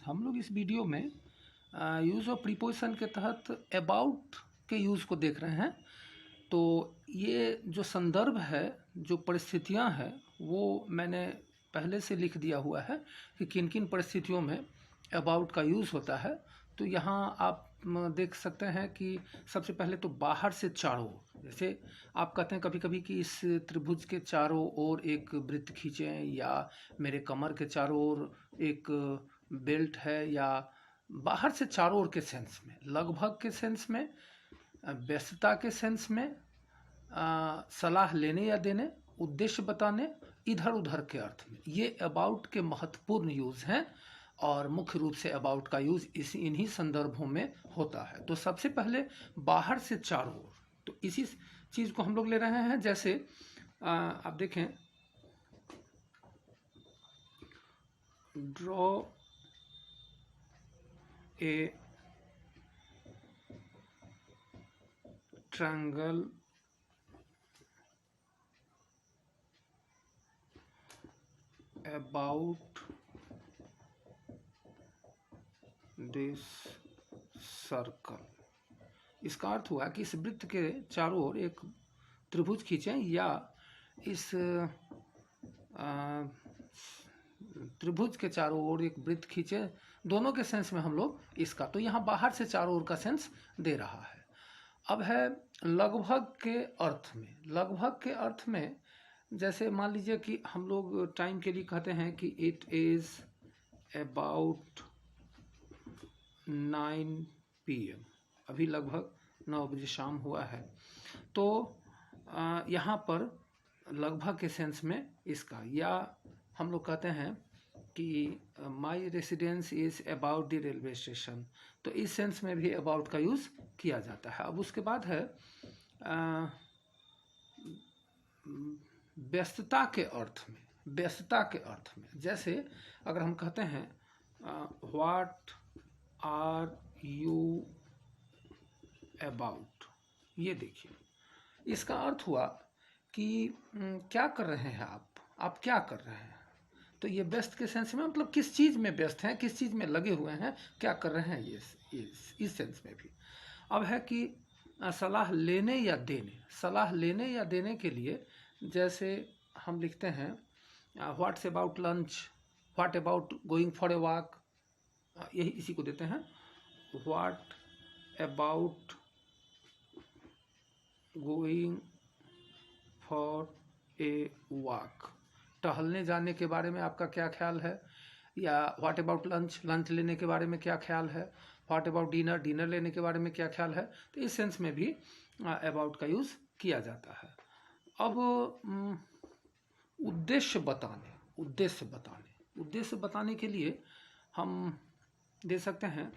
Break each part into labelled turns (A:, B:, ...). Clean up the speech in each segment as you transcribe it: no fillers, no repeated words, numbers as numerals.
A: हम लोग इस वीडियो में यूज़ ऑफ प्रीपोजिशन के तहत अबाउट के यूज़ को देख रहे हैं। तो ये जो संदर्भ है, जो परिस्थितियां हैं, वो मैंने पहले से लिख दिया हुआ है कि किन किन परिस्थितियों में अबाउट का यूज़ होता है। तो यहाँ आप देख सकते हैं कि सबसे पहले तो बाहर से चारों ओर, जैसे आप कहते हैं कभी कभी कि इस त्रिभुज के चारों ओर एक वृत्त खींचें, या मेरे कमर के चारों ओर एक बेल्ट है, या बाहर से चारों ओर के सेंस में, लगभग के सेंस में, व्यस्तता के सेंस में, सलाह लेने या देने, उद्देश्य बताने, इधर उधर के अर्थ में, ये अबाउट के महत्वपूर्ण यूज़ हैं। और मुख्य रूप से अबाउट का यूज़ इन्हीं संदर्भों में होता है। तो सबसे पहले बाहर से चारों ओर, तो इसी चीज़ को हम लोग ले रहे हैं। जैसे आप देखें, draw a triangle about this circle। इसका अर्थ हुआ कि इस वृत्त के चारों ओर एक त्रिभुज खींचें, या इस त्रिभुज के चारों ओर एक वृत्त खींचें, दोनों के सेंस में हम लोग इसका, तो यहाँ बाहर से चारों ओर का सेंस दे रहा है। अब है लगभग के अर्थ में। लगभग के अर्थ में जैसे मान लीजिए कि हम लोग टाइम के लिए कहते हैं कि इट इज़ अबाउट 9 PM, अभी लगभग 9 बजे शाम हुआ है। तो यहाँ पर लगभग के सेंस में इसका, या हम लोग कहते हैं कि my residence is about the railway station, तो इस सेंस में भी अबाउट का यूज़ किया जाता है। अब उसके बाद है व्यस्तता के अर्थ में। व्यस्तता के अर्थ में जैसे अगर हम कहते हैं व्हाट आर यू अबाउट, ये देखिए, इसका अर्थ हुआ कि क्या कर रहे हैं आप क्या कर रहे हैं। तो ये व्यस्त के सेंस में, मतलब किस चीज़ में व्यस्त हैं, किस चीज़ में लगे हुए हैं, क्या कर रहे हैं, ये इस सेंस में भी। अब है कि सलाह लेने या देने। सलाह लेने या देने के लिए जैसे हम लिखते हैं what's about lunch, what about going for a walk, यही इसी को देते हैं, what about going for a walk, टहलने जाने के बारे में आपका क्या ख्याल है। या व्हाट अबाउट लंच, लंच लेने के बारे में क्या ख्याल है। व्हाट अबाउट डिनर, डिनर लेने के बारे में क्या ख्याल है। तो इस सेंस में भी अबाउट का यूज़ किया जाता है। अब उद्देश्य बताने, उद्देश्य बताने के लिए हम दे सकते हैं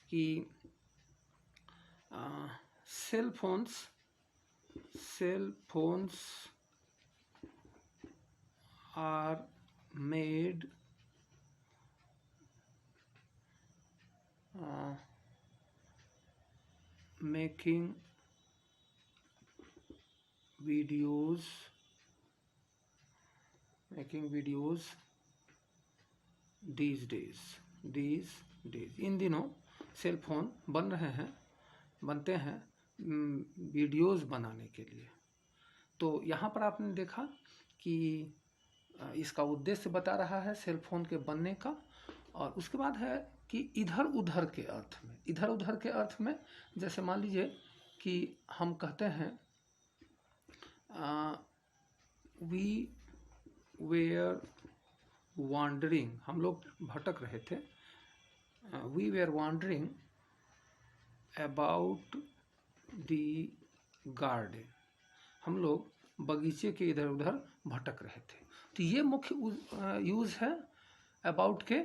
A: कि cell phones are made making videos these days। इन दिनों सेल फोन बनते हैं वीडियोस बनाने के लिए। तो यहाँ पर आपने देखा कि इसका उद्देश्य बता रहा है सेल फोन के बनने का। और उसके बाद है कि इधर उधर के अर्थ में। इधर उधर के अर्थ में जैसे मान लीजिए कि हम कहते हैं वी वेयर वॉन्डरिंग, हम लोग भटक रहे थे। We were wandering about the garden, हम लोग बगीचे के इधर उधर भटक रहे थे। तो ये मुख्य यूज़ है अबाउट के।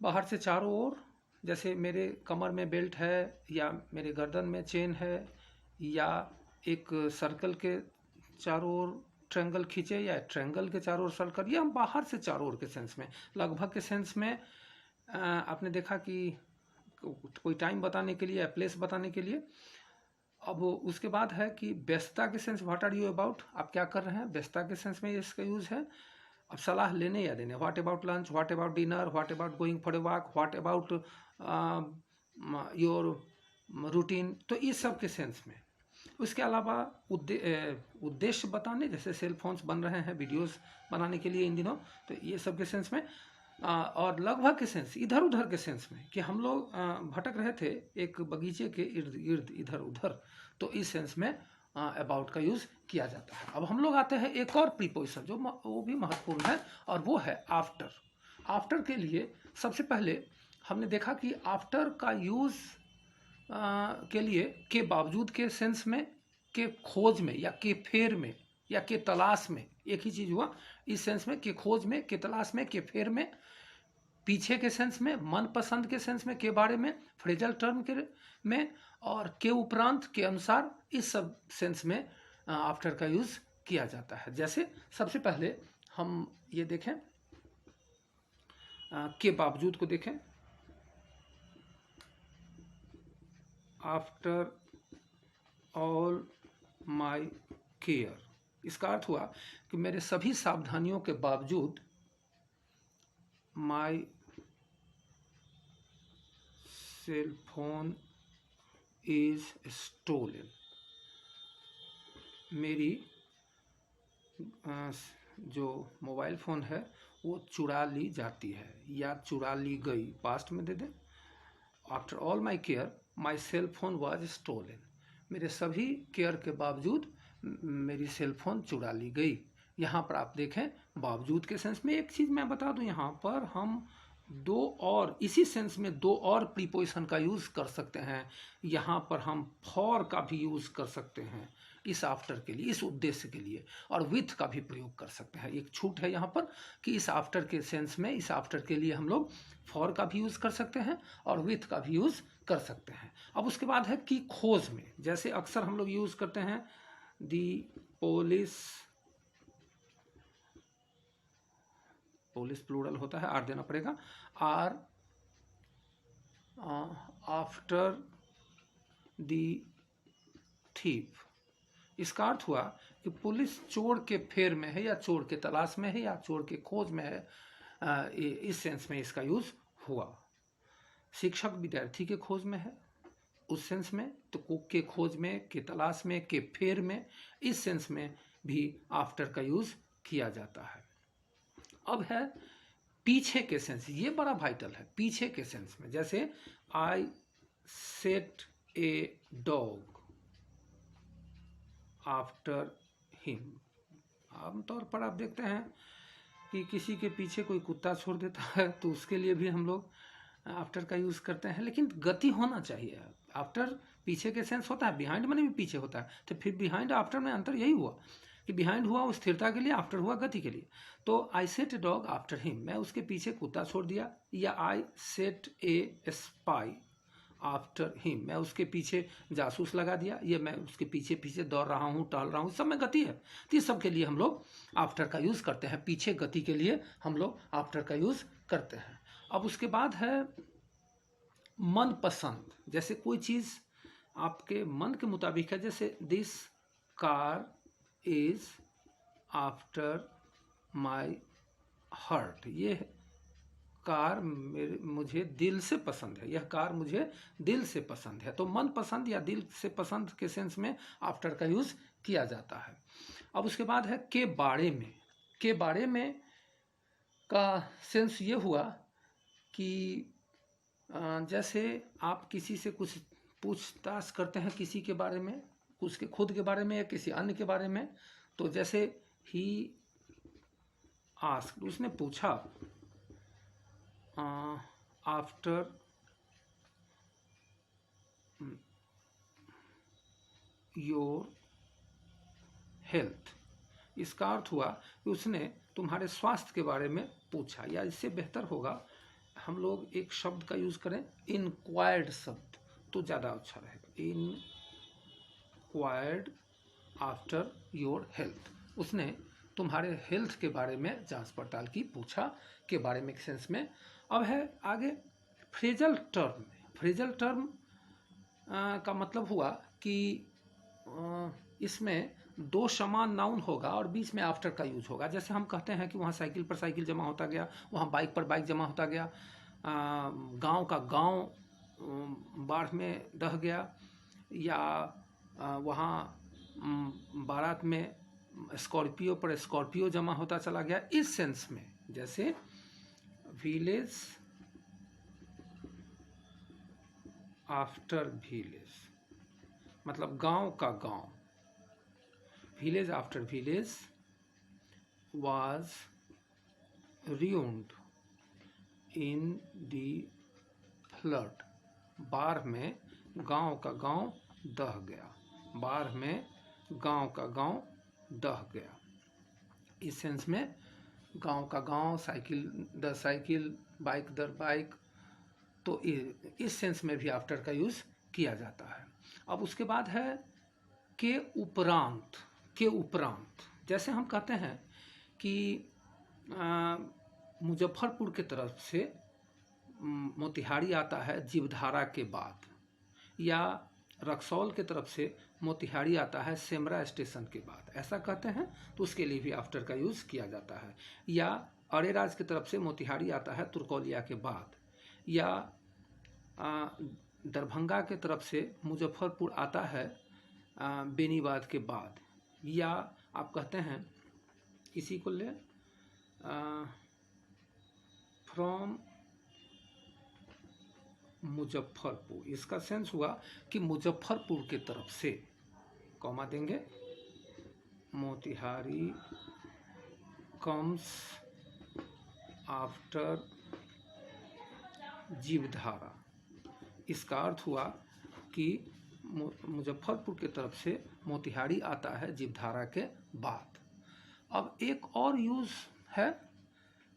A: बाहर से चारों ओर, जैसे मेरे कमर में बेल्ट है, या मेरे गर्दन में चेन है, या एक सर्कल के चारों ओर ट्रायंगल खींचे, या ट्रायंगल के चारों ओर सर्कल, या बाहर से चारों ओर के सेंस में। लगभग के सेंस में आपने देखा कि कोई टाइम बताने के लिए या प्लेस बताने के लिए। अब उसके बाद है कि व्यस्तता के sense, what are you about, आप क्या कर रहे हैं, व्यस्तता के सेंस में इसका यूज़ है। अब सलाह लेने या देने, what about lunch, what about dinner, what about going for a walk, what about your routine, तो इस सब के सेंस में। उसके अलावा उद्देश्य बताने, जैसे सेल फोन्स बन रहे हैं वीडियोस बनाने के लिए इन दिनों, तो ये सब के सेंस में। और लगभग के सेंस, इधर उधर के सेंस में, कि हम लोग भटक रहे थे एक बगीचे के इर्द गिर्द इधर उधर, तो इस सेंस में अबाउट का यूज़ किया जाता है। अब हम लोग आते हैं एक और प्रीपोजिशन जो वो भी महत्वपूर्ण है, और वो है आफ्टर। आफ्टर के लिए सबसे पहले हमने देखा कि आफ्टर का यूज़ के लिए के बावजूद के सेंस में, के खोज में, या के फेर में, या के तलाश में, एक ही चीज़ हुआ इस सेंस में, के खोज में, के तलाश में, के फेर में, पीछे के सेंस में, मनपसंद के सेंस में, के बारे में, फ्रेजल टर्म के में, और के उपरांत, के अनुसार, इस सब सेंस में आफ्टर का यूज़ किया जाता है। जैसे सबसे पहले हम ये देखें, के बावजूद को देखें, आफ्टर ऑल माई केयर, इसका अर्थ हुआ कि मेरे सभी सावधानियों के बावजूद माई सेल फोन इज स्टोलन, मेरी जो मोबाइल फ़ोन है वो चुरा ली जाती है या चुरा ली गई, पास्ट में दे दें। After all my care my cell phone was stolen, मेरे सभी केयर के बावजूद मेरी सेल फोन चुरा ली गई। यहाँ पर आप देखें बावजूद के सेंस में, एक चीज़ मैं बता दूं, यहाँ पर हम दो और, इसी सेंस में दो और प्रीपोजिशन का यूज़ कर सकते हैं। यहाँ पर हम फॉर का भी यूज़ कर सकते हैं इस आफ्टर के लिए, इस उद्देश्य के लिए, और विथ का भी प्रयोग कर सकते हैं। एक छूट है यहाँ पर कि इस आफ्टर के सेंस में, इस आफ्टर के लिए हम लोग फॉर का भी यूज़ कर सकते हैं और विथ का भी यूज़ कर सकते हैं। अब उसके बाद है कि खोज में, जैसे अक्सर हम लोग यूज़ करते हैं दी पुलिस प्लूरल होता है, आर देना पड़ेगा, आर आफ्टर दी थीफ। इसका अर्थ हुआ कि पुलिस चोर के फेर में है, या चोर के तलाश में है, या चोर के खोज में है। इस सेंस में इसका यूज हुआ। शिक्षक विद्यार्थी के खोज में है, उस सेंस में, तो के खोज में, के तलाश में, के फेर में, इस सेंस में भी आफ्टर का यूज किया जाता है। अब है पीछे के सेंस, ये बड़ा वाइटल है, पीछे के सेंस में। जैसे I set a dog after him, आमतौर पर आप देखते हैं कि किसी के पीछे कोई कुत्ता छोड़ देता है तो उसके लिए भी हम लोग आफ्टर का यूज़ करते हैं, लेकिन गति होना चाहिए। आफ्टर पीछे के सेंस होता है, बिहाइंड मैंने भी पीछे होता है, तो फिर बिहाइंड आफ्टर में अंतर यही हुआ कि बिहाइंड हुआ वो स्थिरता के लिए, आफ्टर हुआ गति के लिए। तो I set a dog after him, मैं उसके पीछे कुत्ता छोड़ दिया, या I set a spy after him, मैं उसके पीछे जासूस लगा दिया, ये मैं उसके पीछे पीछे दौड़ रहा हूँ, टहल रहा हूँ, सब में गति है। तो इस सब के लिए हम लोग आफ्टर का यूज़ करते हैं, पीछे गति के लिए हम लोग आफ्टर का यूज़ करते हैं। अब उसके बाद है मनपसंद, जैसे कोई चीज़ आपके मन के मुताबिक है, जैसे this car is after my heart, ये कार मुझे दिल से पसंद है, यह कार मुझे दिल से पसंद है। तो मन पसंद या दिल से पसंद के सेंस में आफ्टर का यूज़ किया जाता है। अब उसके बाद है के बारे में, के बारे में का सेंस ये हुआ कि जैसे आप किसी से कुछ पूछताछ करते हैं किसी के बारे में, उसके खुद के बारे में या किसी अन्य के बारे में, तो जैसे ही आस्क्ड, उसने पूछा आफ्टर योर हेल्थ, इसका अर्थ हुआ कि उसने तुम्हारे स्वास्थ्य के बारे में पूछा। या इससे बेहतर होगा हम लोग एक शब्द का यूज करें, इंक्वायर्ड शब्द, तो ज़्यादा अच्छा रहेगा। इंक्वायर्ड आफ्टर योर हेल्थ, उसने तुम्हारे हेल्थ के बारे में जांच पड़ताल की, पूछा, के बारे में सेंस में। अब है आगे फ्रेजल टर्म। फ्रेजल टर्म का मतलब हुआ कि इसमें दो समान नाउन होगा और बीच में आफ्टर का यूज होगा। जैसे हम कहते हैं कि वहाँ साइकिल पर साइकिल जमा होता गया, वहाँ बाइक पर बाइक जमा होता गया, गांव का गांव बाढ़ में दह गया, या वहाँ बारात में स्कॉर्पियो पर स्कॉर्पियो जमा होता चला गया। इस सेंस में जैसे विलेज आफ्टर विलेज, मतलब गांव का गांव, village after village was ruined in the flood, बाढ़ में गांव का गांव दह गया, बाढ़ में गांव का गांव दह गया। इस सेंस में गांव का गांव, साइकिल दर साइकिल, बाइक दर बाइक, तो इस सेंस में भी आफ्टर का यूज़ किया जाता है। अब उसके बाद है के उपरांत। के उपरांत जैसे हम कहते हैं कि मुजफ्फरपुर के तरफ से मोतिहारी आता है जीवधारा के बाद, या रक्सौल के तरफ से मोतिहारी आता है सेमरा स्टेशन के बाद, ऐसा कहते हैं तो उसके लिए भी आफ्टर का यूज़ किया जाता है। या अरेराज की तरफ से मोतिहारी आता है तुर्कौलिया के बाद, या दरभंगा के तरफ से मुजफ्फरपुर आता है बेनीबाद के बाद, या आप कहते हैं इसी को ले फ्रॉम मुजफ्फरपुर, इसका सेंस हुआ कि मुजफ्फरपुर के तरफ से, कॉमा देंगे, मोतिहारी कम्स आफ्टर जीवधारा। इसका अर्थ हुआ कि मुजफ्फरपुर के तरफ से मोतिहारी आता है जीवधारा के बाद। अब एक और यूज़ है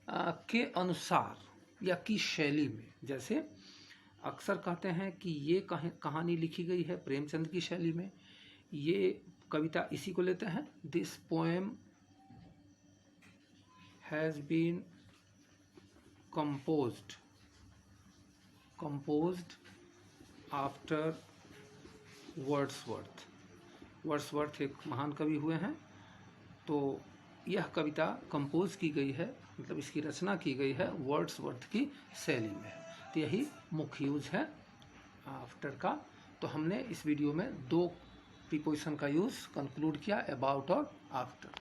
A: के अनुसार या की शैली में। जैसे अक्सर कहते हैं कि ये कहानी लिखी गई है प्रेमचंद की शैली में, ये कविता इसी को लेते हैं, this poem has been composed after Wordsworth. Wordsworth एक महान कवि हुए हैं, तो यह कविता कंपोज की गई है, मतलब इसकी रचना की गई है वर्ड्सवर्थ की शैली में। तो यही मुख्य यूज है आफ्टर का। तो हमने इस वीडियो में दो प्रीपोजिशन का यूज़ कंक्लूड किया, अबाउट और आफ्टर।